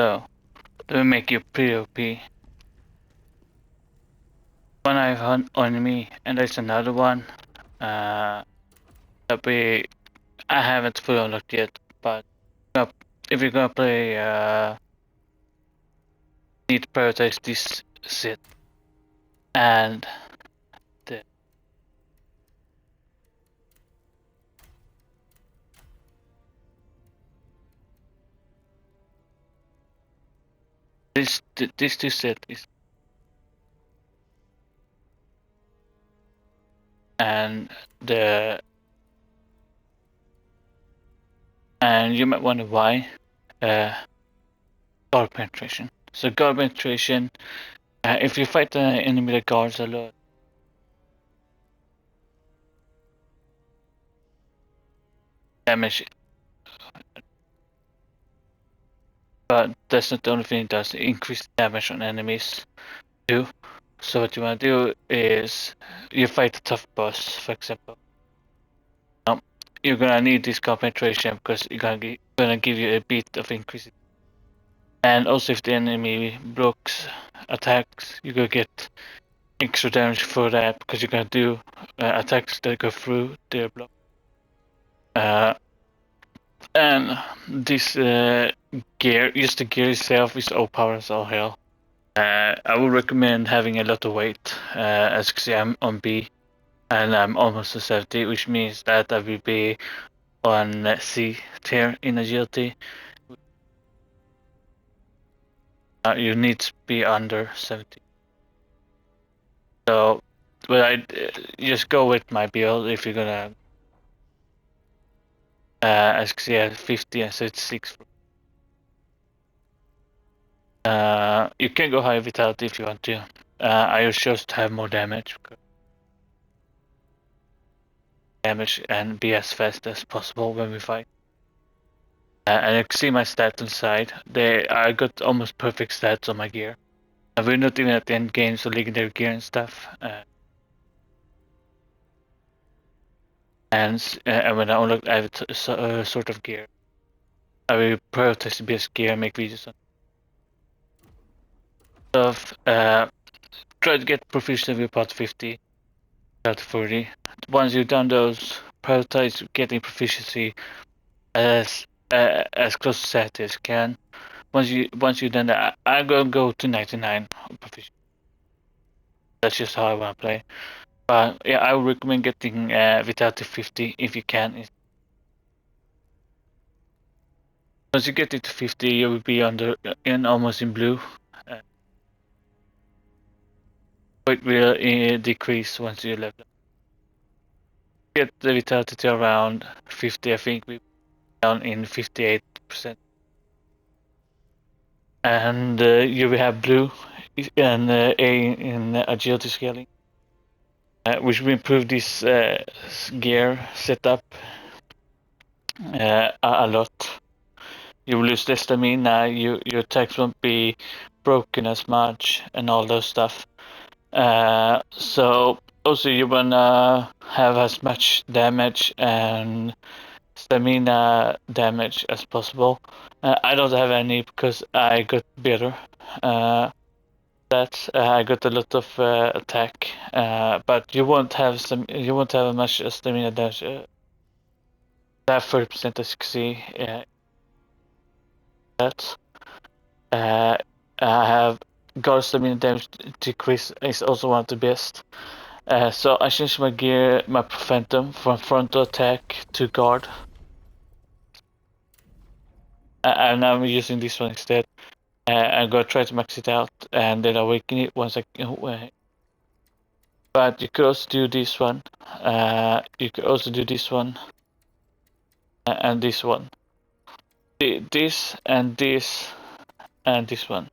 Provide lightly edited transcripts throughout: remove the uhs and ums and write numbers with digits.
So that will make you pretty OP. One I have on me, and there's another one. That we I haven't fully unlocked yet, but if you're gonna play, need to prioritize this set and the this two set is, and the and you might wonder why. Guard penetration. So guard penetration. If you fight an enemy that guards a lot, damage, but that's not the only thing it does. It increases damage on enemies too. So what you want to do is you fight a tough boss, for example. You're gonna need this guard penetration because it's gonna give you a bit of increase. And also, if the enemy blocks attacks, you're gonna get extra damage for that because you're gonna do attacks that go through their block. And this gear, just the gear itself, is overpowered as all hell. I would recommend having a lot of weight. As you can see, I'm on B, and I'm almost to 70, which means that I will be on C tier in agility. You need to be under 70. So, but I just go with my build if you're gonna. As you can see, I have 50 and 36. You can go high vitality if you want to. I chose to have more damage. And be as fast as possible when we fight. And you can see my stats on the side. I got almost perfect stats on my gear. We're not even at the end game, so legendary gear and stuff. And when I unlock, I have a sort of gear. I will prioritize the best gear and make videos on stuff. Try to get proficiency with part 50, part 40. Once you've done those, prioritize getting proficiency as close to set as you can. Once you done that, I'm gonna go to 99 proficiency. That's just how I wanna play. But yeah, I would recommend getting vitality 50 if you can. Once you get it to 50, you will be almost in blue. It will decrease once you level up. Get the vitality to around 50, I think we're down in 58%. And you will have blue and A in agility scaling, which will improve this gear setup a lot. You will lose less stamina, your attacks won't be broken as much, and all those stuff. So also you wanna have as much damage and stamina damage as possible. I don't have any because I got better. I got a lot of attack, but you won't have much stamina damage. That 30% as you can see. That I have guard stamina damage decrease is also one of the best. So I changed my gear, my Phantom, from frontal attack to guard. And I'm using this one instead. I'm gonna try to max it out and then awaken it once I can. But you could also do this one. You could also do this one. And this one. This and this and this one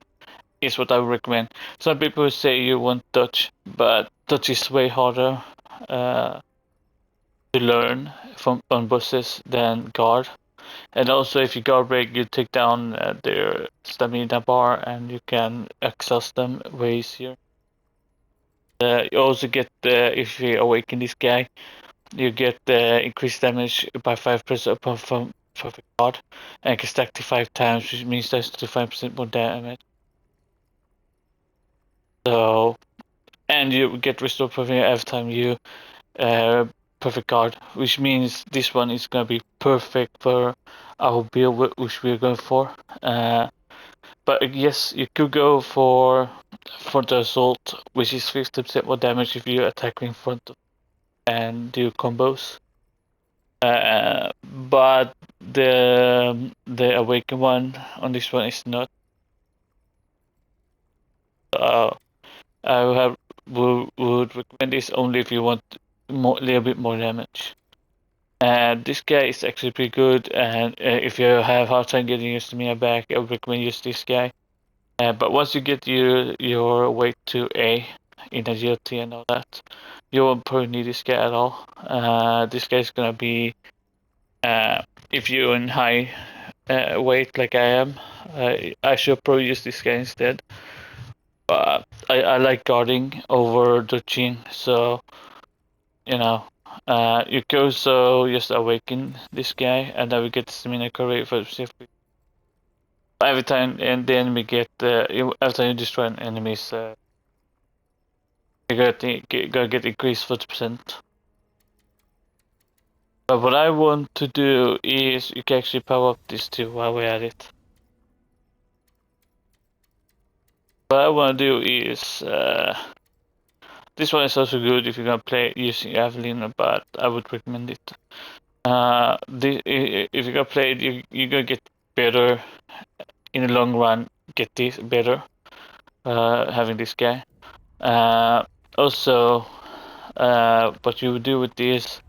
is what I would recommend. Some people say you want dodge, but dodge is way harder to learn on bosses than guard. And also, if you guard break, you take down their stamina bar and you can exhaust them way easier. You also get, if you awaken this guy, you get increased damage by 5% perfect card, and can stack to 5 times, which means that's 25% more damage. So, and you get restore perfect every time you perfect card, which means this one is gonna be perfect for our build which we're going for. But yes, you could go for the assault, which is 50% more damage if you attack in front and do combos. But the awaken one on this one is not. I would recommend this only if you want little bit more damage. And this guy is actually pretty good, and if you have hard time getting your stamina back, I would recommend use this guy. But once you get your weight to A in agility and all that, you won't probably need this guy at all. This guy is gonna be if you're in high weight like I am, I should probably use this guy instead. But I like guarding over dodging, so you know. You go so just awaken this guy, and then we get the stamina correct for specific. Every time and the enemy get every time you destroy an enemy's you gotta get increased 40%. But what I want to do is you can actually power up these two while we're at it. What I want to do is this one is also good if you're gonna play using Evelyn, but I would recommend it. If you're gonna play it, you're gonna get better in the long run. Get this better having this guy. Also, what you would do with this,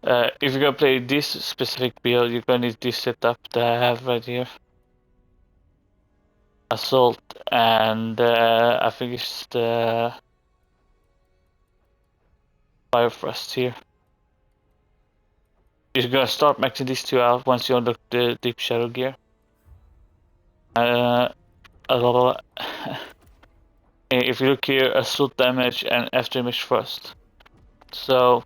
if you're gonna play this specific build, you're gonna need this setup that I have right here. Assault, and I think it's the Fire Thrust here. You're gonna start maxing these two out once you unlock the Deep Shadow gear. If you look here, assault damage and after image first. So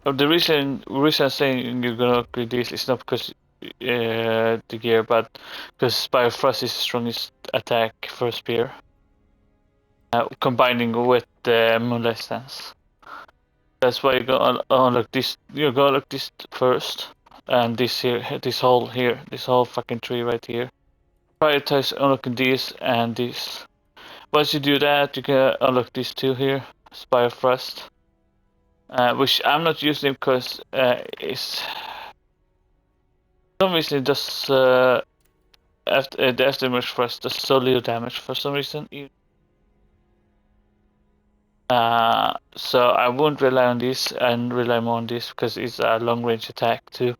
the reason I'm saying you're gonna upgrade this is not because the gear, but because Spire Thrust is the strongest attack for a spear, combining with the Moonlight Stance. That's why you're gonna unlock this. You're gonna unlock this first, and this here, this whole fucking tree right here. Prioritize unlocking these and these. Once you do that, you can unlock these two here, Spire Thrust, which I'm not using because it's for some reason it does after the aftermath thrust does so little damage for some reason. So I won't rely on this and rely more on this because it's a long range attack too,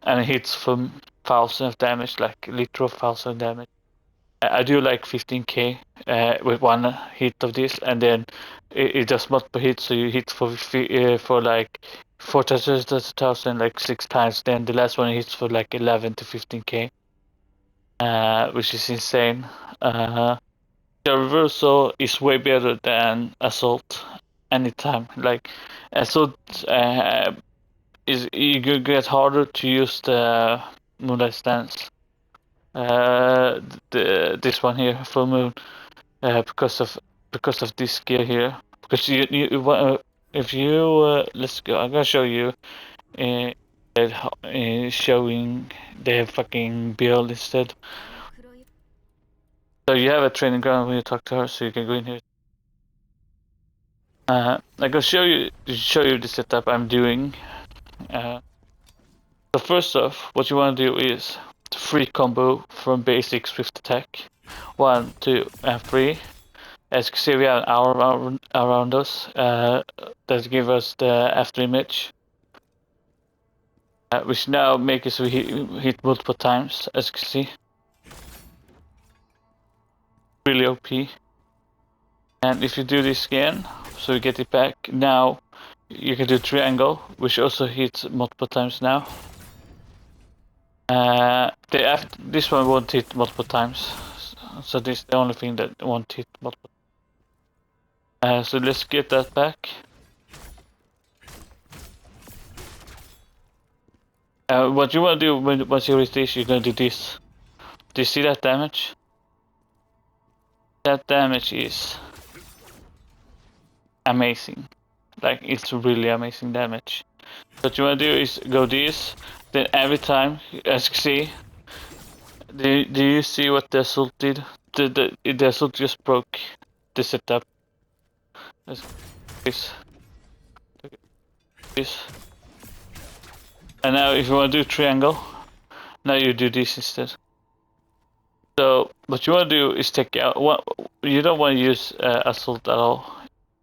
and it hits from 1000 of damage, like literal 1000 damage. I do like 15k with one hit of this, and then it does multiple hits, so you hit for like 4,000 like 6 times. Then the last one hits for like 11 to 15k, which is insane. The reversal is way better than assault anytime. Like assault is you get harder to use the Moonlight Stance. This one here, full moon, because of this gear here. Because if you let's go, I'm gonna show you showing the fucking build instead. So you have a training ground when you talk to her, so you can go in here. I'm gonna show you the setup I'm doing. So first off, what you want to do is the free combo from basic swift attack. 1, 2, and 3. As you can see, we have an hour around us that give us the after image, which now makes us hit multiple times. As you can see, really OP. And if you do this again, so you get it back, now you can do triangle, which also hits multiple times now. This one won't hit multiple times, so this is the only thing that won't hit multiple. So let's get that back. What you want to do once you reach this, you're gonna do this. Do you see that damage? That damage is amazing. Like, it's really amazing damage. What you want to do is go this, then every time, as you see, do you see what the assault did? The assault just broke the setup. This, this. And now if you want to do triangle, now you do this instead. So what you want to do is take out what you don't want to use assault at all.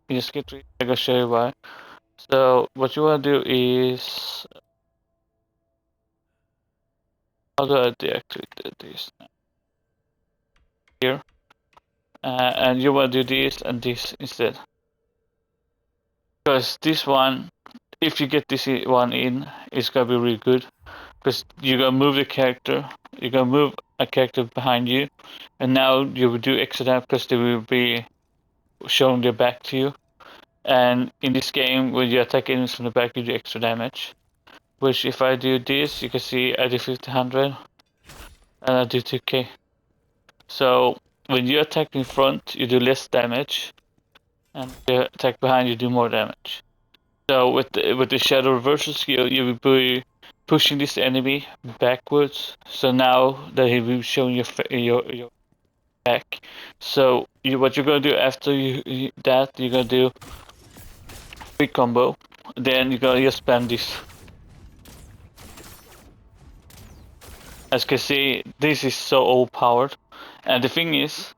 You just get rid. I'm gonna show you why. So what you want to do is, how do I deactivate this here? And you want to do this and this instead, because this one, if you get this one in, it's gonna be really good. Because you're gonna move the character, you're gonna move a character behind you, and now you will do extra damage because they will be showing their back to you. And in this game, when you attack enemies from the back, you do extra damage. Which, if I do this, you can see I do 1500 and I do 2k. So when you attack in front, you do less damage, and you attack behind, you do more damage. So with the shadow reversal skill, you will be pushing this enemy backwards. So now that he will be showing your back. So what you're gonna do after that, you're gonna do free combo. Then you're gonna just spam this. As you can see, this is so overpowered. And the thing is,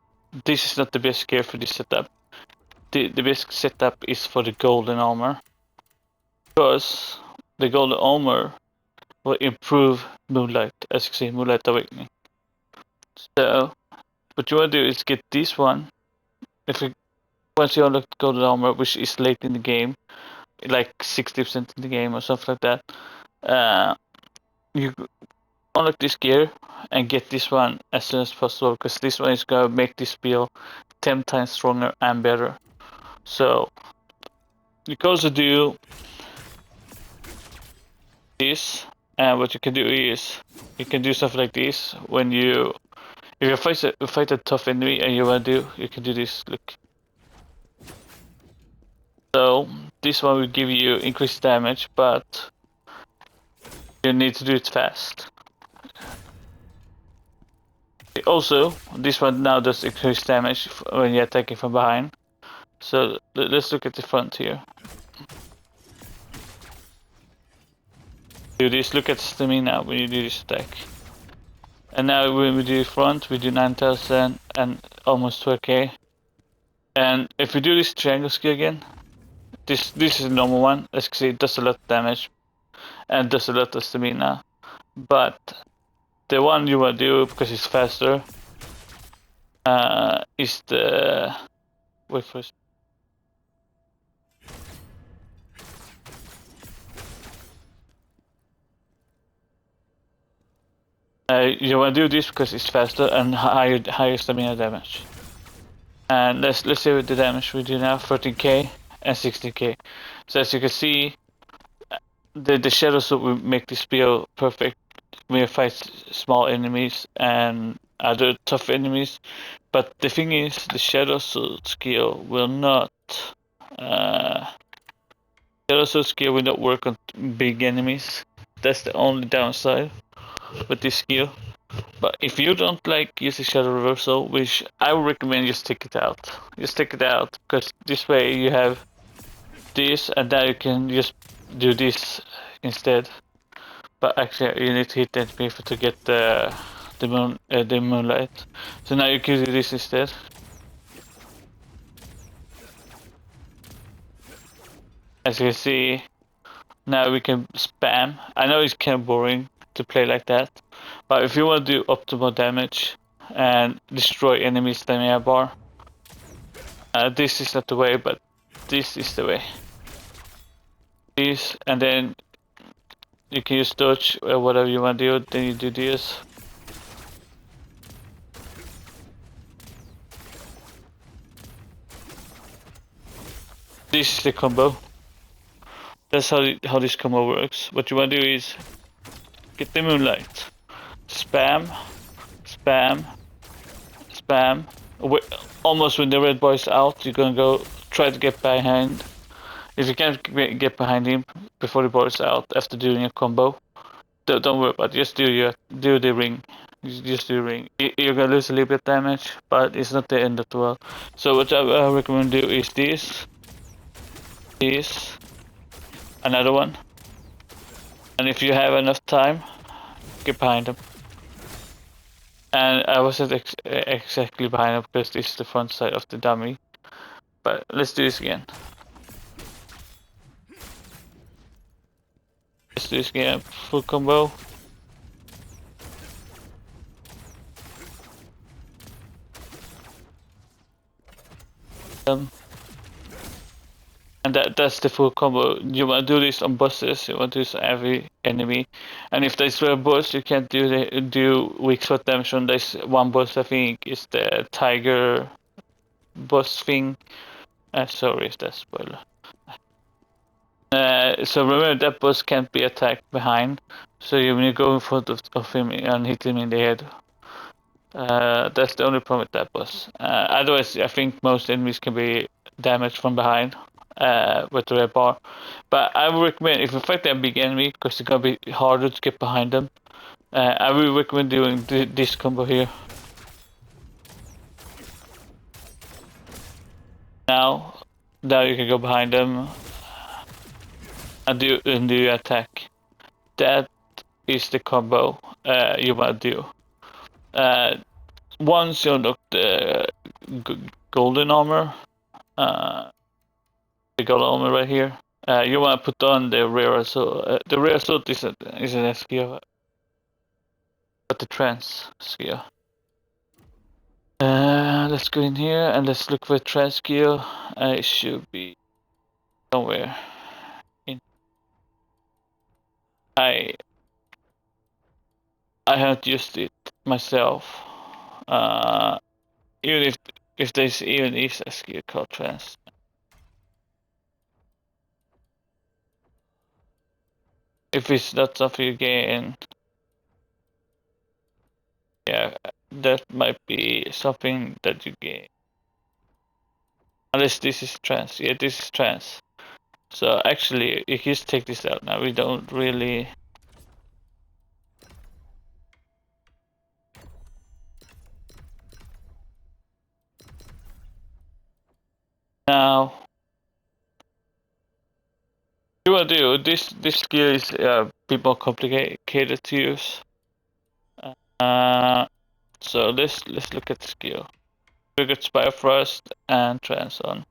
this is not the best gear for this setup. The best setup is for the golden armor. Because the golden armor will improve Moonlight, as you can see, Moonlight Awakening. So, what you want to do is get this one. Once you unlock golden armor, which is late in the game, like 60% in the game or something like that, you unlock this gear and get this one as soon as possible, because this one is gonna make this build 10 times stronger and better. So, you can also do this, and what you can do is you can do something like this when you if you fight a tough enemy and you want to do, you can do this. Look. So this one will give you increased damage, but you need to do it fast. Also, this one now does increased damage when you're attacking from behind. So let's look at the front here. Do this. Look at the stamina when you do this attack. And now when we do front, we do 9000 and almost 12k. And if we do this triangle skill again, this is a normal one. As you can see, it does a lot of damage and does a lot of stamina. But the one you want to do, because it's faster, is the... Wait for it. You want to do this because it's faster and higher stamina damage. And let's see what the damage we do now, 13k and 16k. So as you can see, the shadow sword will make this build perfect when you fight small enemies and other tough enemies. But the thing is, the shadow sword skill will not work on big enemies. That's the only downside with this skill. But if you don't like using shadow reversal, which I would recommend, just take it out. Just take it out, because this way you have this, and now you can just do this instead. But actually, you need to hit the enemy to get the moonlight. So now you can do this instead. As you can see, now we can spam. I know it's kind of boring to play like that, but if you want to do optimal damage and destroy enemy stamina bar, this is not the way, but this is the way. This, and then you can use dodge or whatever you want to do, then you do this. This is the combo. That's how this combo works. What you want to do is Get the moonlight. Spam, spam, spam. Almost when the red boy's out, you're gonna go try to get behind. If you can't get behind him before the boy's out after doing a combo, don't worry about it. Just do the ring. Just do the ring. You're gonna lose a little bit of damage, but it's not the end of the world. So what I recommend do is this, another one, and if you have enough time, get behind them. And I wasn't exactly behind him because this is the front side of the dummy. But let's do this again. Let's do this again. Full combo. And that's the full combo. You want to do this on bosses, you want to do this on every enemy. And if there's a boss, you can't do weak spot damage on this one boss. I think is the tiger boss thing. Sorry if that's spoiler. So remember that boss can't be attacked behind. So when you go in front of him and hit him in the head, that's the only problem with that boss. Otherwise, I think most enemies can be damaged from behind with the red bar. But I would recommend, if you fight that big enemy, because it's gonna be harder to get behind them, I would recommend doing this combo here. Now you can go behind them and do attack. That is the combo you want to do. Once you unlock the golden armor, the golden armor right here, you want to put on the rare assault. The rare assault is an skill, but the trance skill. Let's go in here and let's look for a trance skill. It should be somewhere in. I haven't used it myself. Even if there's even is a skill called trance. If it's not something you gain, yeah, that might be something that you gain. Unless this is trance. Yeah, this is trance. So actually, you can just take this out now. We don't really. Now, you want to do this skill is a bit more complicated to use. So let's look at the skill. We got Spire Frost and Trance on.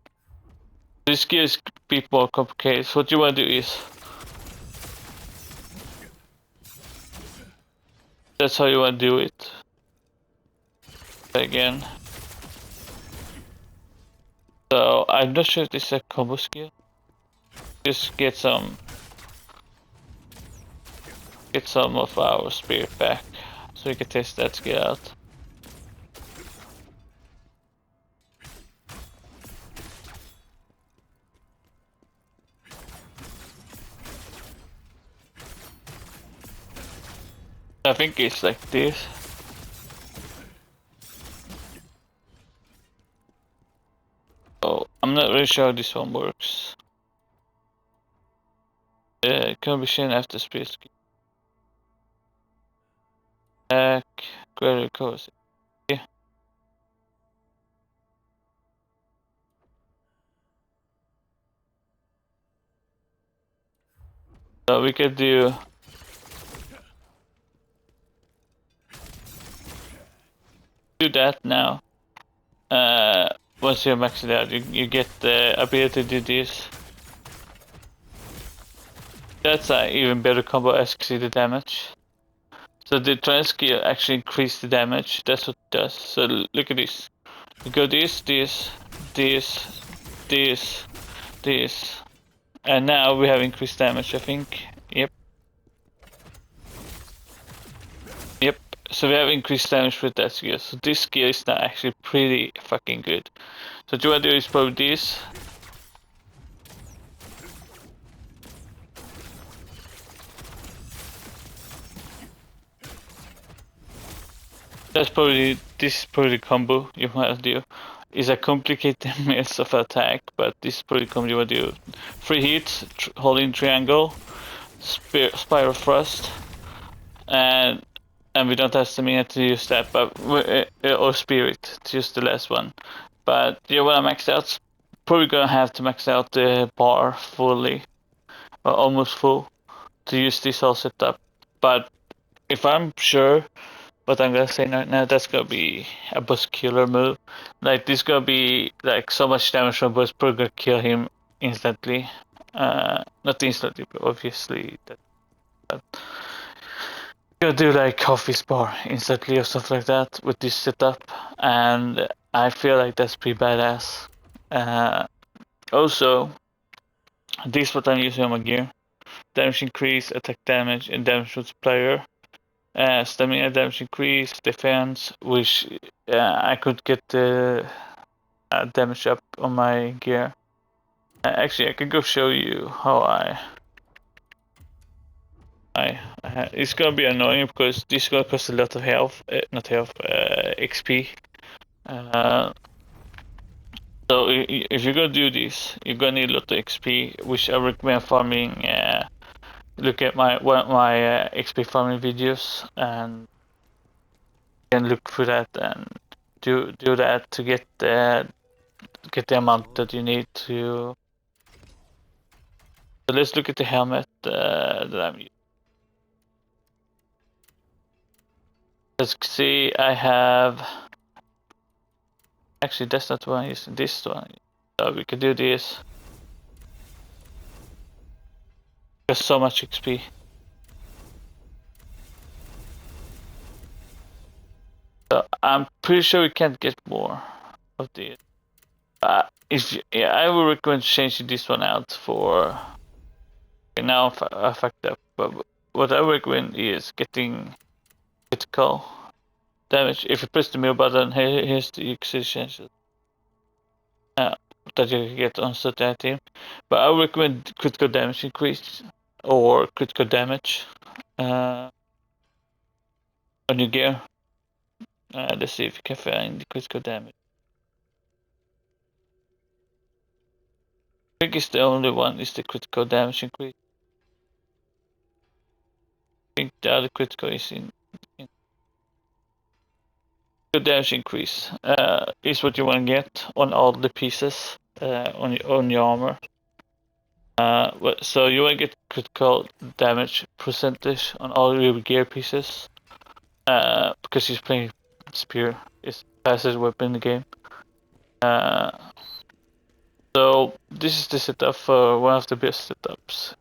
This skill is a bit more complicated. So what you want to do is that's how you want to do it. Again. So I'm not sure if this is a combo skill. Just get some of our spirit back, so we can test that skill out. I think it's like this. Oh, I'm not really sure how this one works. It can be shown after spirit skill. Back, where it goes. Yeah. So we could do that now. Once you max it out, you get the ability to do this. That's an even better combo as you see the damage. So the trance skill actually increase the damage. That's what it does. So look at this. You go this, and now we have increased damage. I think. Yep. So we have increased damage with that skill. So this skill is now actually pretty fucking good. So what you want to do is probably this. this is probably the combo you want to do. It's a complicated mess of attack, but this is probably the combo you want to do. 3 hits, holding triangle, spiral thrust, and we don't have stamina to use that, but or spirit to use the last one. But you wanna max out. Probably gonna have to max out the bar fully, or almost full, to use this whole setup. But if I'm sure what I'm gonna say right now, that's gonna be a boss killer move. Like this gonna be like so much damage from boss, probably gonna kill him instantly. Not instantly, but obviously that gonna do like coffee bar instantly or stuff like that with this setup, and I feel like that's pretty badass. Also, this is what I'm using on my gear: damage increase, attack damage, and damage multiplier. Stamina damage increase, defense, which I could get the damage up on my gear. Actually, I could go show you how it's gonna be annoying because this is gonna cost a lot of health, not health, XP. So if you're gonna do this, you're gonna need a lot of XP, which I recommend farming. Look at my XP farming videos and can look through that and do that to get the amount that you need to. So let's look at the helmet that I'm using. Let's see, I have. Actually, that's not one I'm using. This one. So we can do this. There's so much XP. So I'm pretty sure we can't get more of this. I would recommend changing this one out for. Okay, now I fucked up. But what I recommend is getting critical damage. If you press the middle button, here's the execution that you can get on certain item. But I recommend critical damage increase or critical damage on your gear. Let's see if you can find the critical damage. I think it's the only one is the critical damage increase. I think the other critical is in damage increase is what you want to get on all the pieces on your armor. So you want to get critical damage percentage on all your gear pieces because he's playing spear. It's the fastest weapon in the game. So this is the setup for one of the best setups.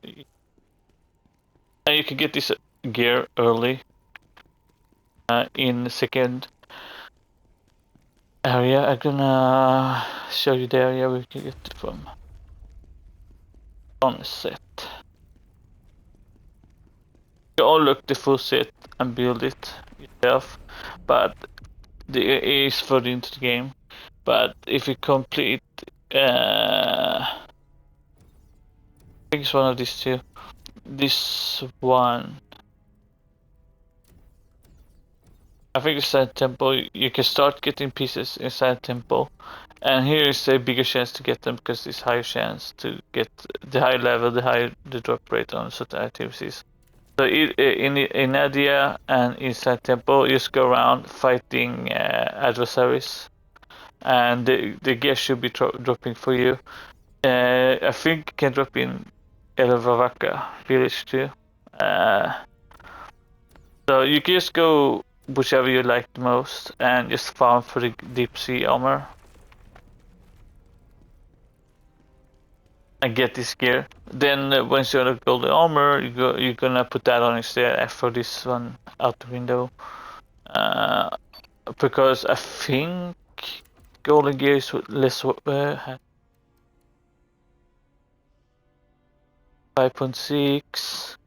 And you can get this gear early in the second area. I'm gonna show you the area we can get it from. On set. You unlock the full set and build it yourself, but it is further into the game. But if you complete, I think it's one of these two. This one, I think it's inside temple. You can start getting pieces inside temple, and here is a bigger chance to get them because there's higher chance to get the higher level, the higher the drop rate on certain items is. So in Nadia and inside temple, you just go around fighting adversaries, and the gear should be dropping for you. I think you can drop in Elvavaka village too. So you can just go whichever you like the most and just farm for the deep sea armor and get this gear. Then once you have golden armor, you're gonna put that on instead for this one out the window. Because I think golden gear is less 5.6.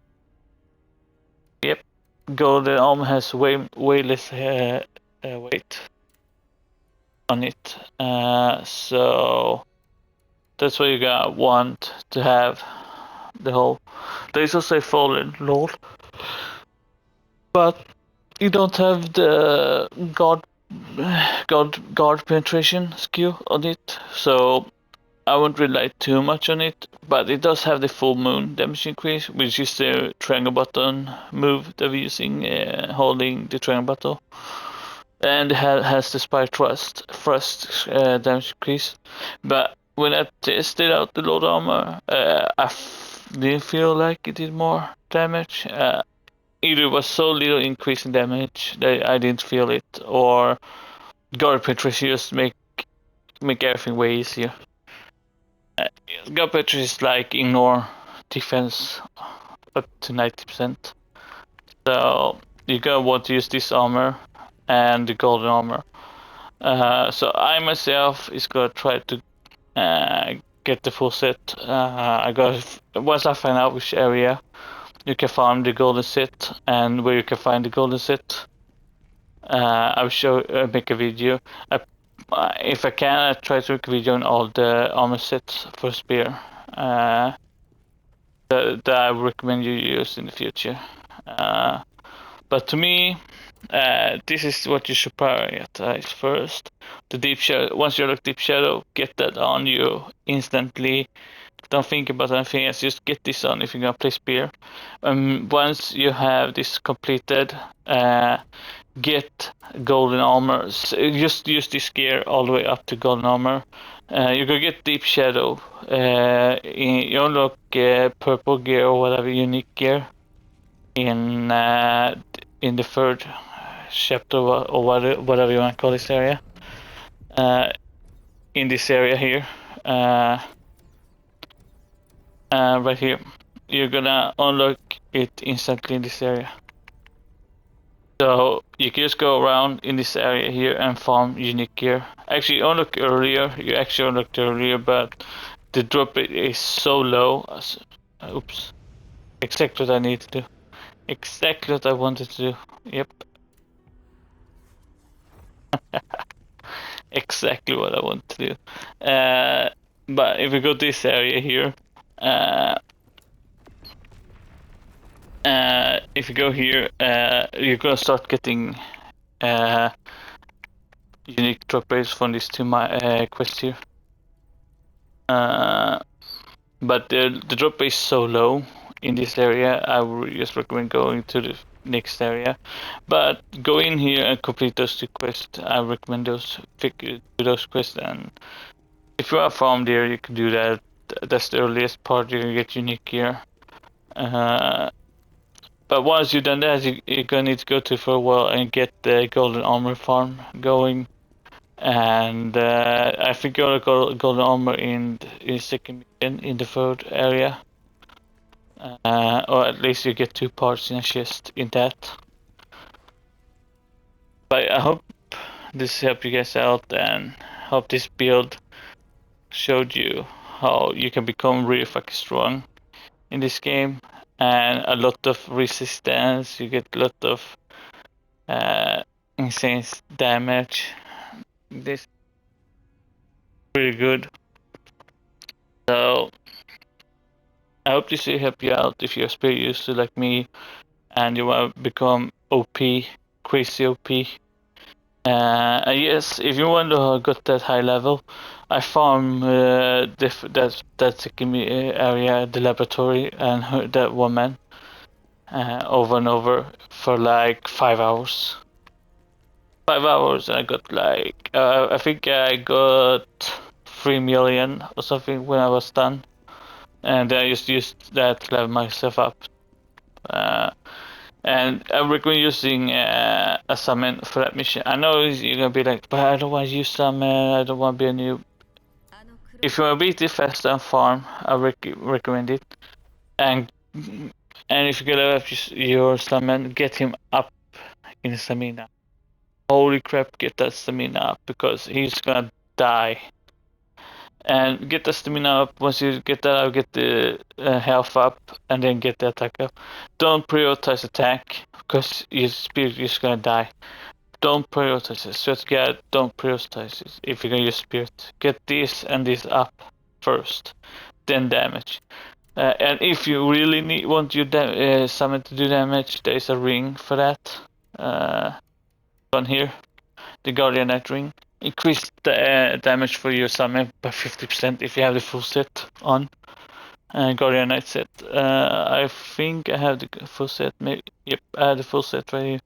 Yep, golden armor has way less weight on it. So that's why you gotta want to have the whole. There's also a fallen lord, but you don't have the guard penetration skill on it, so I won't rely too much on it. But it does have the full moon damage increase, which is the triangle button move that we're using, holding the triangle button, and it has the spire thrust damage increase. But when I tested out the load armor, didn't feel like it did more damage. Either it was so little increase in damage that I didn't feel it, or guard penetration just make everything way easier. Guard penetration is like ignore defense up to 90%. So you're gonna want to use this armor and the golden armor. So I myself is gonna try to get the full set. Once I find out which area you can farm the golden set and where you can find the golden set, I will make a video. If I can, I try to make a video on all the armor sets for spear that I would recommend you use in the future. But to me, this is what you should prioritize first. The deep shadow. Once you look deep shadow, get that on you instantly. Don't think about anything else. Just get this on if you're gonna play spear. Once you have this completed, get golden armor. Just use this gear all the way up to golden armor. You can get deep shadow. You unlock purple gear or whatever unique gear in the third chapter or whatever you want to call this area. In this area here, right here, you're gonna unlock it instantly in this area. So you can just go around in this area here and farm unique gear. Actually, you unlocked earlier, but the drop rate is so low. Oops. Exactly what I need to do. Exactly what I wanted to do. Yep. Exactly what I want to do. But if we go to this area here, if you go here, you're gonna start getting unique drop rates from these two quests here. But the drop rate is so low in this area, I would just recommend going to the next area. But go in here and complete those two quests. I recommend do those quests, and if you are farm there, you can do that. That's the earliest part you can get unique gear. But once you've done that, you're gonna need to go to for a while and get the golden armor farm going. And I think you're gonna golden armor in second in the third area. Or at least you get 2 parts in a chest in that. But I hope this helped you guys out, and hope this build showed you how you can become really fucking strong in this game, and a lot of resistance. You get a lot of insane damage. This is pretty good. So I hope this will help you out if you're spear user like me and you want to become OP, crazy OP. Yes, if you want to get that high level, I farm that second area, the laboratory, and that woman over and over for like 5 hours. 5 hours, and I got like I think I got 3 million or something when I was done, and I just used that to level myself up. And I recommend using a summon for that mission. I know you're gonna be like, but I don't want to use summon, I don't want to be a noob. If you want to beat it faster and farm, I recommend it. And if you get level up your summon, get him up in stamina. Holy crap, get that stamina up, because he's gonna die. And get the stamina up. Once you get that, I'll get the health up, and then get the attack up. Don't prioritize attack, because your spirit is gonna die. Don't prioritize it. So God, don't prioritize it if you're gonna use spirit. Get this and this up first, then damage. And if you really want your summon to do damage, there is a ring for that. on here, the Guardian Knight ring. Increase the damage for your summon by 50% if you have the full set on. Guardian Knight set. I think I have the full set. Maybe, yep, I have the full set right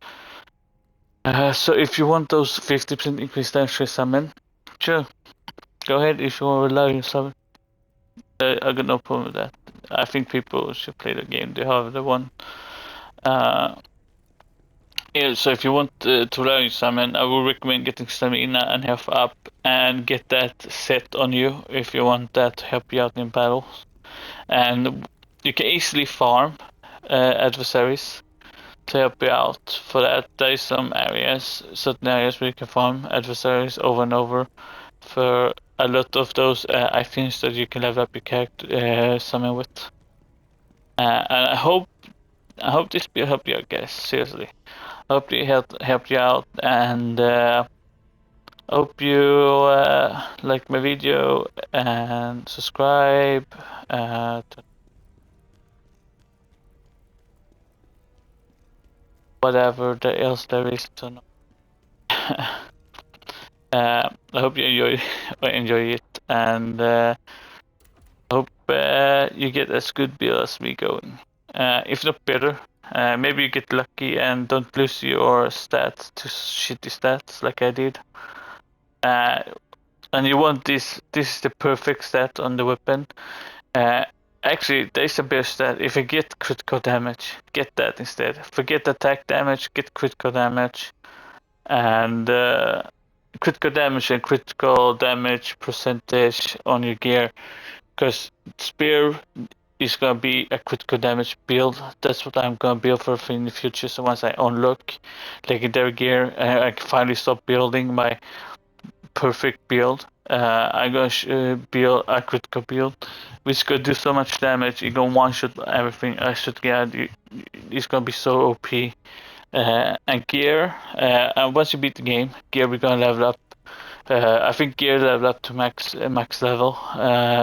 here. So if you want those 50% increased damage for summon, sure, go ahead if you want to allow your summon. I got no problem with that. I think people should play the game. They have the one. Yeah, so if you want to learn your summon, I would recommend getting stamina and health up and get that set on you if you want that to help you out in battles. And you can easily farm adversaries to help you out. For that, there is some areas, certain areas where you can farm adversaries over and over for a lot of those items that you can level up your character summon with. And I hope this will help you out, guys. Seriously, I hope it helped you out, and hope you like my video and subscribe. To whatever else there is to know. I hope you enjoy it, and I hope you get as good build as me going. If not better, maybe you get lucky and don't lose your stats to shitty stats like I did. And you want this is the perfect stat on the weapon. Actually, there's a better stat. If you get critical damage, get that instead. Forget attack damage, get critical damage. And critical damage and critical damage percentage on your gear. Because Spear is going to be a critical damage build. That's what I'm going to build for in the future. So once I unlock legendary gear, I can finally stop building my perfect build. I'm gonna build a critical build, which could do so much damage. You gonna one shot everything. I should get. It's gonna be so OP. And gear. And once you beat the game, gear we're gonna level up. I think gear level up to max level.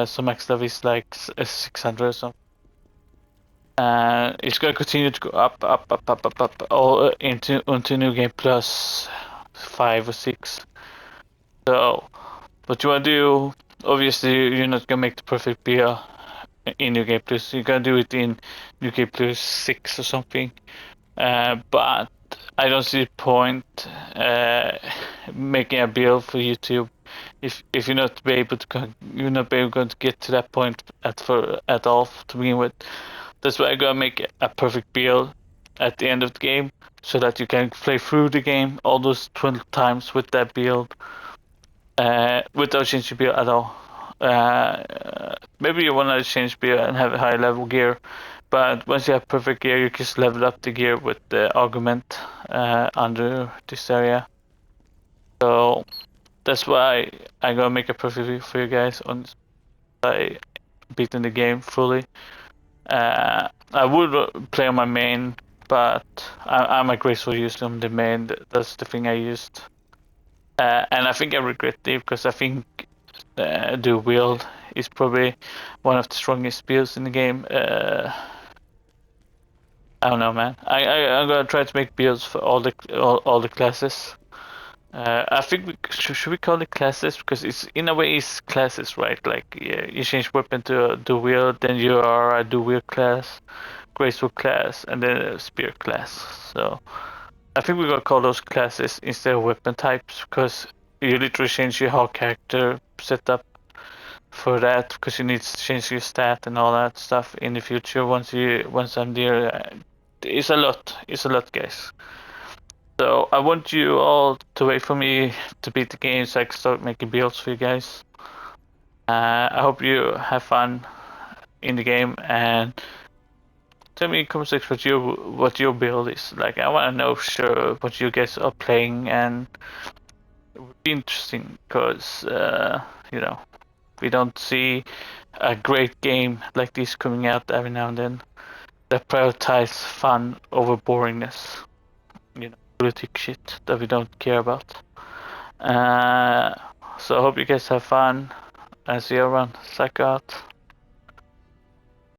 So max level is like 600 or something. It's gonna continue to go up, all into new game plus 5 or 6. So what you want to do, obviously you're not going to make the perfect beer in New Game Plus. You're going to do it in New Game Plus 6 or something. But I don't see the point making a build for YouTube if you're not be able to going to get to that point at all to begin with. That's why I'm gonna make a perfect build at the end of the game so that you can play through the game all those 20 times with that build. Without changing build at all. Maybe you want to change build and have a high level gear, but once you have perfect gear, you just level up the gear with the augment under this area. So that's why I'm gonna make a perfect video for you guys on by beating the game fully. I would play on my main, but I'm a graceful user on the main. That's the thing I used. And I think I regret it because I think the wield is probably one of the strongest builds in the game. I don't know, man. I'm gonna try to make builds for all the classes. I think should we call it classes because it's in a way it's classes, right? Like you change weapon to a do wield, then you are a do wield class, graceful class, and then a spear class. So I think we're gonna call those classes instead of weapon types because you literally change your whole character setup for that because you need to change your stat and all that stuff in the future once I'm there. It's a lot, guys. So I want you all to wait for me to beat the game so I can start making builds for you guys. I hope you have fun in the game and tell me in comment section what your build is. Like I want to know sure what you guys are playing and it would be interesting because we don't see a great game like this coming out every now and then that prioritize fun over boringness. Politic shit that we don't care about. So I hope you guys have fun and see you around. Psych out.